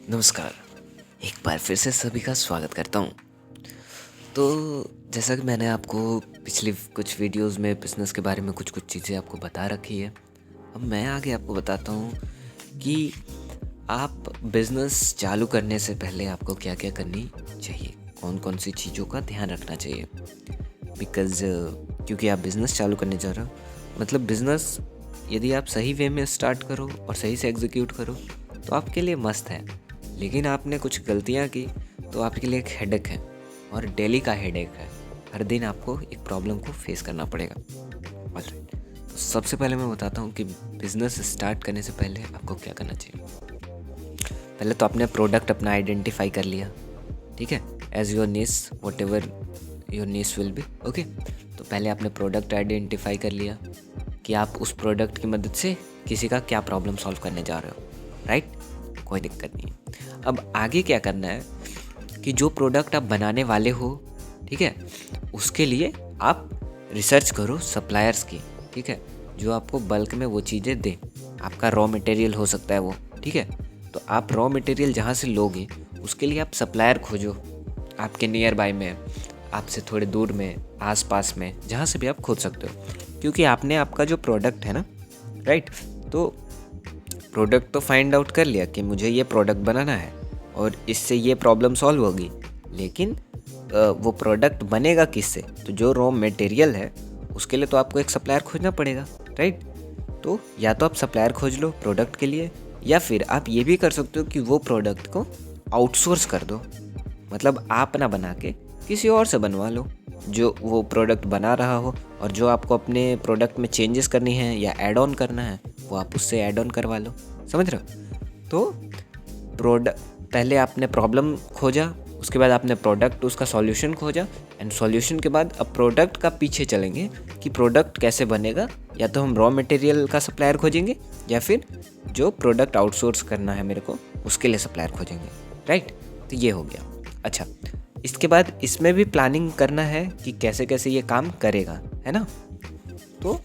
नमस्कार। एक बार फिर से सभी का स्वागत करता हूँ। तो जैसा कि मैंने आपको पिछली कुछ वीडियोस में बिज़नेस के बारे में कुछ चीज़ें आपको बता रखी है। अब मैं आगे आपको बताता हूँ कि आप बिज़नेस चालू करने से पहले आपको क्या-क्या करनी चाहिए, कौन-कौन सी चीज़ों का ध्यान रखना चाहिए। बिकॉज़ क्योंकि आप बिज़नेस चालू करने जा रहे हो, मतलब बिज़नेस यदि आप सही वे में स्टार्ट करो और सही से एग्ज़ीक्यूट करो तो आपके लिए मस्त है। लेकिन आपने कुछ गलतियाँ की तो आपके लिए एक हेडेक है, और डेली का हेडेक है। हर दिन आपको एक प्रॉब्लम को फेस करना पड़ेगा। ऑलराइट, तो सबसे पहले मैं बताता हूँ कि बिज़नेस स्टार्ट करने से पहले आपको क्या करना चाहिए। पहले तो आपने प्रोडक्ट अपना आइडेंटिफाई कर लिया, ठीक है, as your wish, whatever your wish will be. Okay, तो पहले आपने प्रोडक्ट आइडेंटिफाई कर लिया कि आप उस प्रोडक्ट की मदद से किसी का क्या प्रॉब्लम सॉल्व करने जा रहे हो। राइट, कोई दिक्कत नहीं है। अब आगे क्या करना है कि जो प्रोडक्ट आप बनाने वाले हो, ठीक है, उसके लिए आप रिसर्च करो सप्लायर्स की, ठीक है, जो आपको बल्क में वो चीज़ें दें। आपका रॉ मटेरियल हो सकता है वो, ठीक है, तो आप रॉ मटेरियल जहाँ से लोगे उसके लिए आप सप्लायर खोजो, आपके नियर बाय में, आपसे थोड़े दूर में, आसपास में, जहाँ से भी आप खोज सकते हो। क्योंकि आपने आपका जो प्रोडक्ट है ना, राइट, तो प्रोडक्ट तो फाइंड आउट कर लिया कि मुझे ये प्रोडक्ट बनाना है और इससे ये प्रॉब्लम सॉल्व होगी, लेकिन वो प्रोडक्ट बनेगा किससे? तो जो रॉ मटेरियल है उसके लिए तो आपको एक सप्लायर खोजना पड़ेगा, राइट। तो या तो आप सप्लायर खोज लो प्रोडक्ट के लिए, या फिर आप ये भी कर सकते हो कि वो प्रोडक्ट को आउटसोर्स कर दो, मतलब आप ना बना के किसी और से बनवा लो जो वो प्रोडक्ट बना रहा हो, और जो आपको अपने प्रोडक्ट में चेंजेस करनी है या ऐड ऑन करना है वो आप उससे ऐड ऑन करवा लो। समझ रहे हो? तो प्रोडक्ट, पहले आपने प्रॉब्लम खोजा, उसके बाद आपने प्रोडक्ट उसका सॉल्यूशन खोजा, एंड सॉल्यूशन के बाद अब प्रोडक्ट का पीछे चलेंगे कि प्रोडक्ट कैसे बनेगा। या तो हम रॉ मटेरियल का सप्लायर खोजेंगे, या फिर जो प्रोडक्ट आउटसोर्स करना है मेरे को उसके लिए सप्लायर खोजेंगे। राइट, तो ये हो गया। अच्छा, इसके बाद इसमें भी प्लानिंग करना है कि कैसे कैसे ये काम करेगा, है ना। तो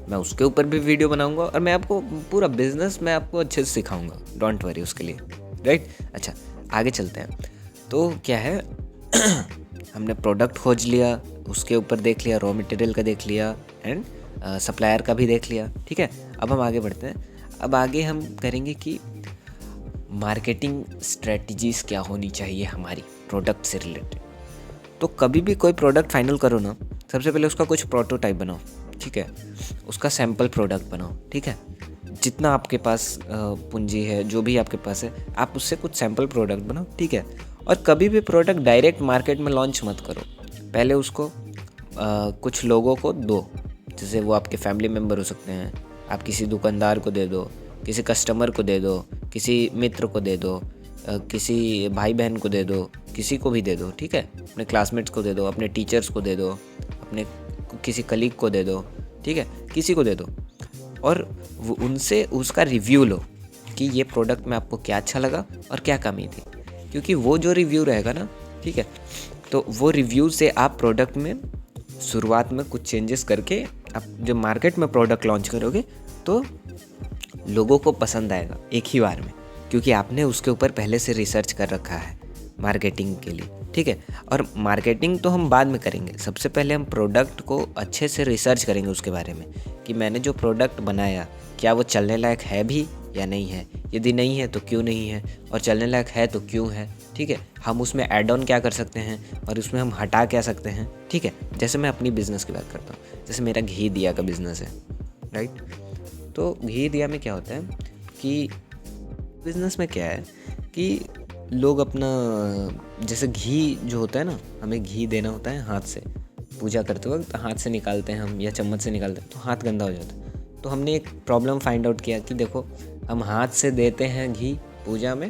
मैं उसके ऊपर भी वीडियो बनाऊंगा और मैं आपको पूरा बिजनेस मैं आपको अच्छे से सिखाऊंगा, डोंट वरी उसके लिए। राइट, अच्छा, आगे चलते हैं। तो क्या है हमने प्रोडक्ट खोज लिया, उसके ऊपर देख लिया, रॉ मटेरियल का देख लिया, एंड सप्लायर का भी देख लिया, ठीक है। अब हम आगे बढ़ते हैं। अब आगे हम करेंगे कि मार्केटिंग स्ट्रेटजीज़ क्या होनी चाहिए हमारी प्रोडक्ट से रिलेटेड। तो कभी भी कोई प्रोडक्ट फाइनल करो ना, सबसे पहले उसका कुछ प्रोटोटाइप बनाओ, ठीक है, उसका सैम्पल प्रोडक्ट बनाओ, ठीक है। जितना आपके पास पूंजी है, जो भी आपके पास है, आप उससे कुछ सैम्पल प्रोडक्ट बनाओ, ठीक है। और कभी भी प्रोडक्ट डायरेक्ट मार्केट में लॉन्च मत करो, पहले उसको कुछ लोगों को दो, जैसे वो आपके फैमिली मेम्बर हो सकते हैं, आप किसी दुकानदार को दे दो, किसी कस्टमर को दे दो, किसी मित्र को दे दो, किसी भाई बहन को दे दो, किसी को भी दे दो, ठीक है, अपने क्लासमेट्स को दे दो, अपने टीचर्स को दे दो, अपने किसी कलीग को दे दो, ठीक है, किसी को दे दो, और वो उनसे उसका रिव्यू लो कि ये प्रोडक्ट में आपको क्या अच्छा लगा और क्या कमी थी। क्योंकि वो जो रिव्यू रहेगा ना, ठीक है, तो वो रिव्यू से आप प्रोडक्ट में शुरुआत में कुछ चेंजेस करके आप जब मार्केट में प्रोडक्ट लॉन्च करोगे तो लोगों को पसंद आएगा एक ही बार में, क्योंकि आपने उसके ऊपर पहले से रिसर्च कर रखा है मार्केटिंग के लिए, ठीक है। और मार्केटिंग तो हम बाद में करेंगे, सबसे पहले हम प्रोडक्ट को अच्छे से रिसर्च करेंगे उसके बारे में कि मैंने जो प्रोडक्ट बनाया क्या वो चलने लायक है भी या नहीं है, यदि नहीं है तो क्यों नहीं है, और चलने लायक है तो क्यों है, ठीक है। हम उसमें ऐड ऑन क्या कर सकते हैं और उसमें हम हटा क्या सकते हैं, ठीक है। जैसे मैं अपनी बिज़नेस की बात करता हूँ, जैसे मेरा घी दिया का बिज़नेस है, राइट। तो घी दिया में क्या होता है कि बिज़नेस में क्या है कि लोग अपना, जैसे घी जो होता है ना, हमें घी देना होता है हाथ से, पूजा करते वक्त हाथ से निकालते हैं हम या चम्मच से निकालते हैं तो हाथ गंदा हो जाता है। तो हमने एक प्रॉब्लम फाइंड आउट किया कि देखो, हम हाथ से देते हैं घी पूजा में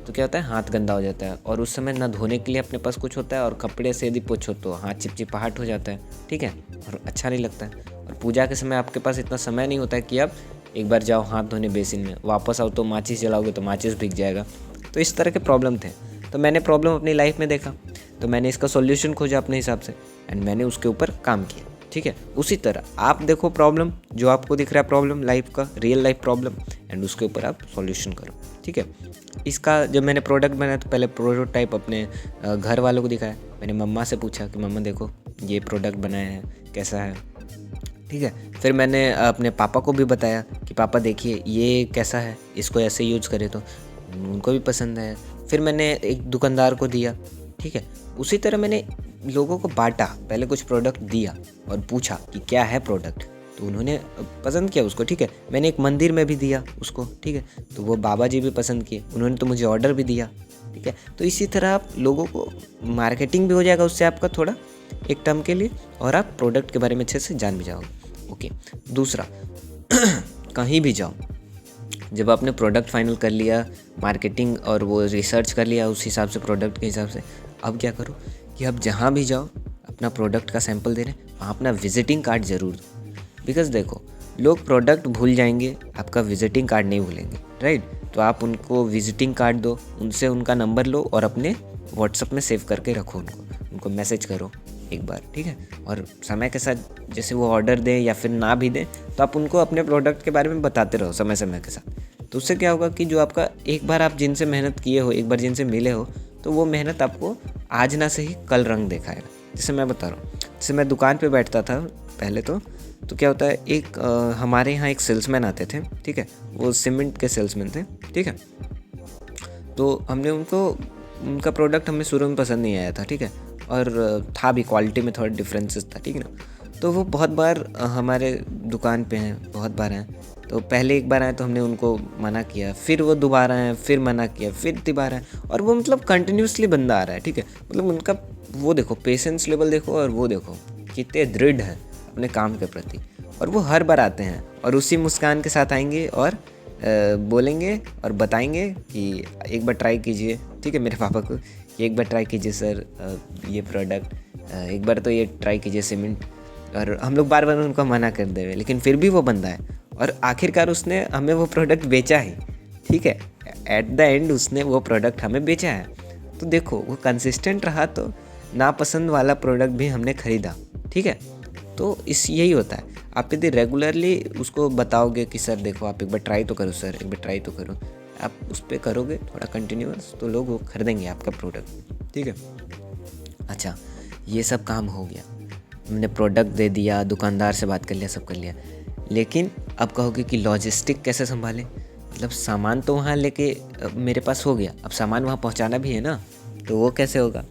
तो क्या होता है, हाथ गंदा हो जाता है, और उस समय ना धोने के लिए अपने पास कुछ होता है, और कपड़े से यदि पोछो तो हाथ चिपचिपाहट हो जाता है, ठीक है, और अच्छा नहीं लगता है। और पूजा के समय आपके पास इतना समय नहीं होता है कि आप एक बार जाओ हाथ धोने बेसिन में, वापस आओ तो माचिस जलाओगे तो माचिस भीग जाएगा। तो इस तरह के प्रॉब्लम थे, तो मैंने प्रॉब्लम अपनी लाइफ में देखा, तो मैंने इसका सॉल्यूशन खोजा अपने हिसाब से, एंड मैंने उसके ऊपर काम किया, ठीक है। उसी तरह आप देखो प्रॉब्लम, जो आपको दिख रहा है प्रॉब्लम लाइफ का, रियल लाइफ प्रॉब्लम, एंड उसके ऊपर आप सॉल्यूशन करो, ठीक है। इसका जब मैंने प्रोडक्ट बनाया तो पहले प्रोटोटाइप अपने घर वालों को दिखाया। मैंने मम्मा से पूछा कि मम्मा देखो ये प्रोडक्ट बनाया है, कैसा है, ठीक है। फिर मैंने अपने पापा को भी बताया कि पापा देखिए ये कैसा है, इसको ऐसे यूज़ करें तो उनको भी पसंद आया। फिर मैंने एक दुकानदार को दिया, ठीक है। उसी तरह मैंने लोगों को बांटा, पहले कुछ प्रोडक्ट दिया और पूछा कि क्या है प्रोडक्ट, तो उन्होंने पसंद किया उसको, ठीक है। मैंने एक मंदिर में भी दिया उसको, ठीक है, तो वो बाबा जी भी पसंद किए, उन्होंने तो मुझे ऑर्डर भी दिया, ठीक है। तो इसी तरह आप लोगों को मार्केटिंग भी हो जाएगा उससे आपका थोड़ा एक टर्म के लिए, और आप प्रोडक्ट के बारे में अच्छे से जान भी जाओगे। ओके, दूसरा कहीं भी जाओ, जब आपने प्रोडक्ट फाइनल कर लिया, मार्केटिंग और वो रिसर्च कर लिया उस हिसाब से, प्रोडक्ट के हिसाब से, अब क्या करो कि अब जहाँ भी जाओ अपना प्रोडक्ट का सैंपल देने, वहाँ अपना विजिटिंग कार्ड ज़रूर दो। बिकॉज देखो लोग प्रोडक्ट भूल जाएंगे, आपका विजिटिंग कार्ड नहीं भूलेंगे, राइट। तो आप उनको विजिटिंग कार्ड दो, उनसे उनका नंबर लो और अपने व्हाट्सएप में सेव करके रखो, उनको मैसेज करो एक बार, ठीक है। और समय के साथ जैसे वो ऑर्डर दें या फिर ना भी दें, तो आप उनको अपने प्रोडक्ट के बारे में बताते रहो समय समय के साथ। तो उससे क्या होगा कि जो आपका एक बार आप जिनसे मेहनत किए हो, एक बार जिनसे मिले हो, तो वो मेहनत आपको आज ना से ही कल रंग दिखाएगा। जैसे मैं बता रहा हूँ, जैसे मैं दुकान पे बैठता था पहले, तो क्या होता है, एक हमारे यहाँ एक सेल्समैन आते थे, ठीक है, वो सीमेंट के सेल्समैन थे, ठीक है। तो हमने उनका प्रोडक्ट हमें शुरू में पसंद नहीं आया था, ठीक है, और था भी क्वालिटी में थोड़ा डिफरेंसेस था, ठीक है ना। तो वो बहुत बार हमारे दुकान पे हैं, बहुत बार हैं। तो पहले एक बार आए तो हमने उनको मना किया, फिर वो दोबारा आए, फिर मना किया, फिर दोबारा आए, और वो मतलब कंटिन्यूसली बंदा आ रहा है, ठीक है। मतलब उनका वो देखो पेशेंस लेवल देखो, और वो देखो कितने दृढ़ हैं अपने काम के प्रति, और वो हर बार आते हैं और उसी मुस्कान के साथ आएंगे और बोलेंगे और बताएंगे कि एक बार ट्राई कीजिए, ठीक है, मेरे पापा को, कि एक बार ट्राई कीजिए सर ये प्रोडक्ट, एक बार तो ये ट्राई कीजिए सीमेंट। और हम लोग बार बार उनको मना कर देवे, लेकिन फिर भी वो बंदा है, और आखिरकार उसने हमें वो प्रोडक्ट बेचा ही, ठीक है। एट द एंड उसने वो प्रोडक्ट हमें बेचा है। तो देखो वो कंसिस्टेंट रहा, तो नापसंद वाला प्रोडक्ट भी हमने ख़रीदा, ठीक है। तो यही होता है, आप यदि रेगुलरली उसको बताओगे कि सर देखो आप एक बार ट्राई तो करो सर, एक बार ट्राई तो करो, आप उस पर करोगे थोड़ा कंटिन्यूअस, तो लोग वो खरीदेंगे आपका प्रोडक्ट, ठीक है। अच्छा, ये सब काम हो गया, हमने प्रोडक्ट दे दिया, दुकानदार से बात कर लिया, सब कर लिया, लेकिन अब कहोगे कि लॉजिस्टिक कैसे संभालें। मतलब सामान तो वहाँ लेके मेरे पास हो गया, अब सामान वहाँ पहुँचाना भी है ना, तो वो कैसे होगा।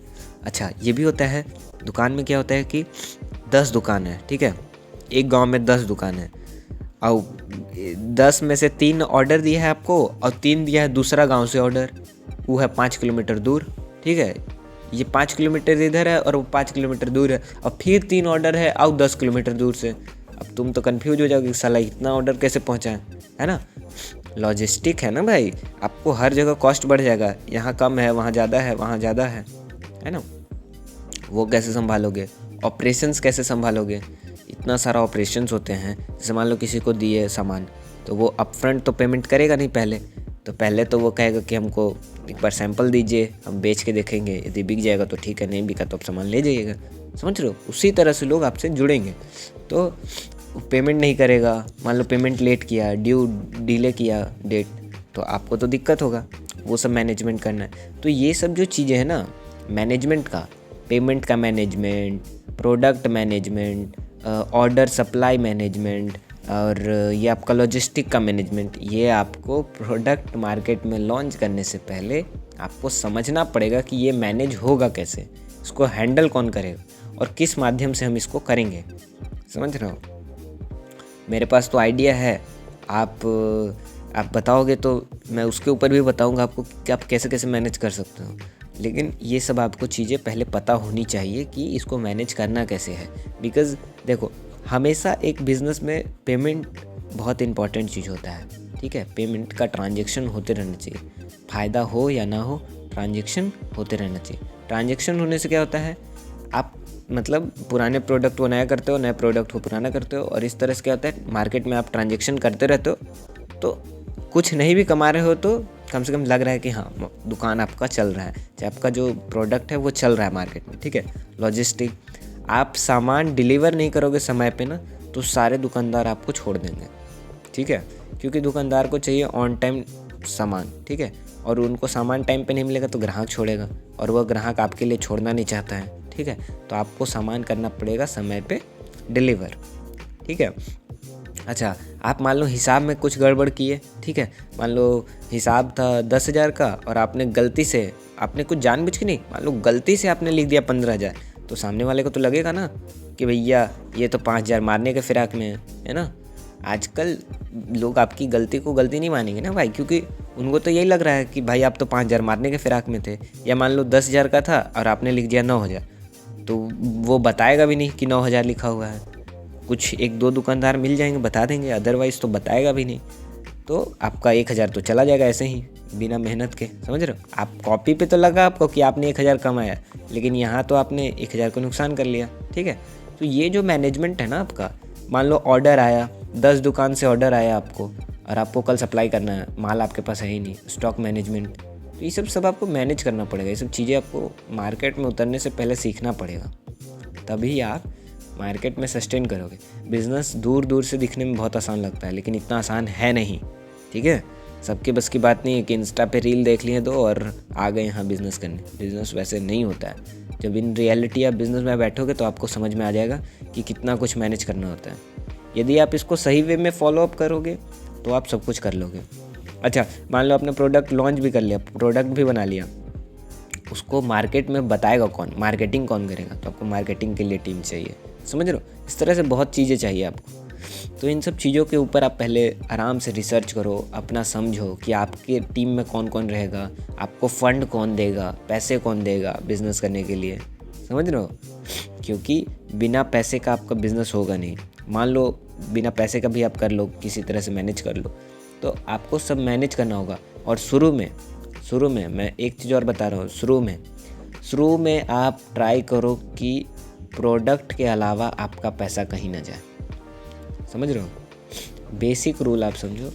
अच्छा, ये भी होता है, दुकान में क्या होता है कि 10 दुकान है, ठीक है, एक गांव में 10 दुकान है, और 10 में से 3 ऑर्डर दिया है आपको, और 3 दिया है दूसरा गांव से ऑर्डर, वो है 5 किलोमीटर दूर, ठीक है। ये 5 किलोमीटर इधर है और वो 5 किलोमीटर दूर है, और फिर 3 ऑर्डर है और 10 किलोमीटर दूर से। अब तुम तो कन्फ्यूज हो जाओगे, साला इतना ऑर्डर कैसे पहुँचा है ना। लॉजिस्टिक है ना भाई, आपको हर जगह कॉस्ट बढ़ जाएगा, यहाँ कम है वहाँ ज़्यादा है, वहाँ ज़्यादा है ना। वो कैसे संभालोगे, ऑपरेशंस कैसे संभालोगे, इतना सारा ऑपरेशंस होते हैं। जैसे मान लो किसी को दिए सामान, तो वो अपफ्रंट तो पेमेंट करेगा नहीं, पहले तो वो कहेगा कि हमको एक बार सैंपल दीजिए, हम बेच के देखेंगे, यदि बिक जाएगा तो ठीक है, नहीं बिका तो आप सामान ले जाइएगा, समझ रहे हो। उसी तरह से लोग आपसे जुड़ेंगे, तो पेमेंट नहीं करेगा, मान लो पेमेंट लेट किया, डिले किया डेट, तो आपको तो दिक्कत होगा, वो सब मैनेजमेंट करना है। तो ये सब जो चीज़ें हैं ना मैनेजमेंट का, पेमेंट का management, product management, order supply management, और ये आपका लॉजिस्टिक का मैनेजमेंट, ये आपको प्रोडक्ट मार्केट में लॉन्च करने से पहले आपको समझना पड़ेगा कि ये मैनेज होगा कैसे, इसको हैंडल कौन करेगा और किस माध्यम से हम इसको करेंगे, समझ रहे हो। मेरे पास तो आइडिया है, आप बताओगे तो मैं उसके ऊपर भी बताऊंगा आपको कि आप कैसे कैसे मैनेज कर सकते हो, लेकिन ये सब आपको चीज़ें पहले पता होनी चाहिए कि इसको मैनेज करना कैसे है। बिकॉज़ देखो हमेशा एक बिज़नेस में पेमेंट बहुत इंपॉर्टेंट चीज़ होता है, ठीक है। पेमेंट का ट्रांजैक्शन होते रहना चाहिए, फ़ायदा हो या ना हो, ट्रांजैक्शन होते रहना चाहिए। ट्रांजैक्शन होने से क्या होता है, आप मतलब पुराने प्रोडक्ट को नया करते हो, नए प्रोडक्ट को पुराना करते हो, और इस तरह से क्या होता है मार्केट में आप ट्रांजैक्शन करते रहते हो, तो कुछ नहीं भी कमा रहे हो तो कम से कम लग रहा है कि हाँ दुकान आपका चल रहा है, चाहे आपका जो प्रोडक्ट है वो चल रहा है मार्केट में, ठीक है। लॉजिस्टिक, आप सामान डिलीवर नहीं करोगे समय पे ना, तो सारे दुकानदार आपको छोड़ देंगे, ठीक है। क्योंकि दुकानदार को चाहिए ऑन टाइम सामान, ठीक है। और उनको सामान टाइम पे नहीं मिलेगा तो ग्राहक छोड़ेगा, और वह ग्राहक आपके लिए छोड़ना नहीं चाहता है, ठीक है। तो आपको सामान करना पड़ेगा समय पे डिलीवर, ठीक है। अच्छा, आप मान लो हिसाब में कुछ गड़बड़ किए, ठीक है। मान लो हिसाब था 10,000 का और आपने गलती से, आपने कुछ जानबूझ के नहीं, मान लो गलती से आपने लिख दिया 15,000, तो सामने वाले को तो लगेगा ना कि भैया ये तो 5,000 मारने के फिराक में है ना। आजकल लोग आपकी गलती को गलती नहीं मानेंगे ना भाई, क्योंकि उनको तो यही लग रहा है कि भाई आप तो 5,000 मारने के फिराक में थे। या मान लो 10,000 का था और आपने लिख दिया 9,000, तो वो बताएगा भी नहीं कि 9,000 लिखा हुआ है। कुछ 1-2 दुकानदार मिल जाएंगे बता देंगे, अदरवाइज़ तो बताएगा भी नहीं। तो आपका 1,000 तो चला जाएगा ऐसे ही बिना मेहनत के, समझ रहे हो। आप कॉपी पे तो लगा आपको कि आपने 1,000 कमाया, लेकिन यहाँ तो आपने 1,000 को नुकसान कर लिया, ठीक है। तो ये जो मैनेजमेंट है ना आपका, मान लो ऑर्डर आया 10 दुकान से, ऑर्डर आया आपको और आपको कल सप्लाई करना है, माल आपके पास है ही नहीं, स्टॉक मैनेजमेंट, तो ये सब आपको मैनेज करना पड़ेगा। ये सब चीज़ें आपको मार्केट में उतरने से पहले सीखना पड़ेगा, तभी आप मार्केट में सस्टेन करोगे। बिज़नेस दूर दूर से दिखने में बहुत आसान लगता है, लेकिन इतना आसान है नहीं, ठीक है। सबके बस की बात नहीं है कि इंस्टा पे रील देख लिए दो और आ गए यहाँ बिज़नेस करने। बिज़नेस वैसे नहीं होता है। जब इन रियलिटी आप बिज़नेस में बैठोगे तो आपको समझ में आ जाएगा कि कितना कुछ मैनेज करना होता है। यदि आप इसको सही वे में फॉलो अप करोगे तो आप सब कुछ कर लोगे। अच्छा, मान लो आपने प्रोडक्ट लॉन्च भी कर लिया, प्रोडक्ट भी बना लिया, उसको मार्केट में बताएगा कौन, मार्केटिंग कौन करेगा। तो आपको मार्केटिंग के लिए टीम चाहिए, समझ रहे हो। इस तरह से बहुत चीज़ें चाहिए आपको। तो इन सब चीज़ों के ऊपर आप पहले आराम से रिसर्च करो, अपना समझो कि आपके टीम में कौन कौन रहेगा, आपको फ़ंड कौन देगा, पैसे कौन देगा बिज़नेस करने के लिए, समझ रहे हो। क्योंकि बिना पैसे का आपका बिज़नेस होगा नहीं। मान लो बिना पैसे का भी आप कर लो, किसी तरह से मैनेज कर लो, तो आपको सब मैनेज करना होगा। और शुरू में मैं एक चीज़ और बता रहा हूँ, शुरू में आप ट्राई करो कि प्रोडक्ट के अलावा आपका पैसा कहीं ना जाए, समझ रहे हो। बेसिक रूल आप समझो,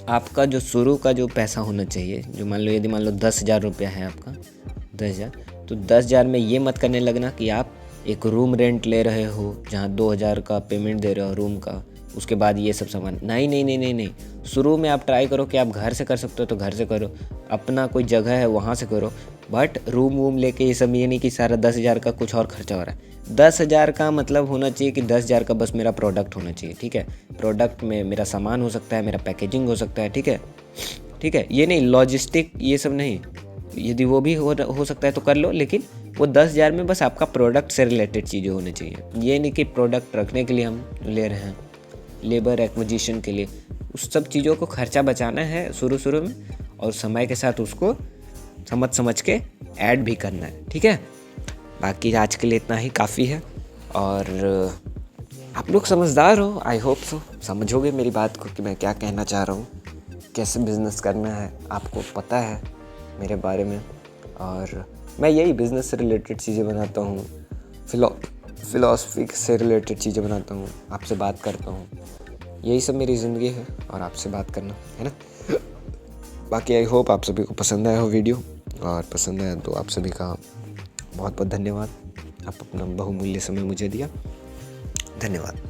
आपका जो शुरू का जो पैसा होना चाहिए, जो मान लो यदि मान लो 10,000 रुपया है आपका, 10,000, तो 10,000 में ये मत करने लगना कि आप एक रूम रेंट ले रहे हो जहाँ 2,000 का पेमेंट दे रहे हो रूम का, उसके बाद ये सब सामान। नहीं। शुरू में आप ट्राई करो कि आप घर से कर सकते हो तो घर से करो, अपना कोई जगह है वहाँ से करो, बट रूम वूम लेके ये सब ये नहीं कि सारा 10,000 का कुछ और खर्चा हो रहा है। 10,000 का मतलब होना चाहिए कि 10,000 का बस मेरा प्रोडक्ट होना चाहिए, ठीक है। प्रोडक्ट में मेरा सामान हो सकता है, मेरा पैकेजिंग हो सकता है, ठीक है। ये नहीं लॉजिस्टिक, ये सब नहीं। यदि वो भी हो सकता है तो कर लो, लेकिन वो 10,000 में बस आपका प्रोडक्ट से रिलेटेड चीज़ें होनी चाहिए। ये नहीं कि प्रोडक्ट रखने के लिए हम ले रहे हैं, लेबर एक्विजिशन के लिए, उस सब चीज़ों को खर्चा बचाना है शुरू में, और समय के साथ उसको समझ के ऐड भी करना है, ठीक है। बाकी आज के लिए इतना ही काफ़ी है, और आप लोग समझदार हो, आई होप सो समझोगे मेरी बात को कि मैं क्या कहना चाह रहा हूँ, कैसे बिज़नेस करना है, आपको पता है मेरे बारे में। और मैं यही बिज़नेस से रिलेटेड चीज़ें बनाता हूँ, फिलॉसफी से रिलेटेड चीज़ें बनाता हूँ, आपसे बात करता हूँ। यही सब मेरी ज़िंदगी है, और आपसे बात करना है ना। बाकी आई होप आप सभी को पसंद आया हो वीडियो, और पसंद आया तो आप सभी का बहुत बहुत धन्यवाद। आप अपना बहुमूल्य समय मुझे दिया, धन्यवाद।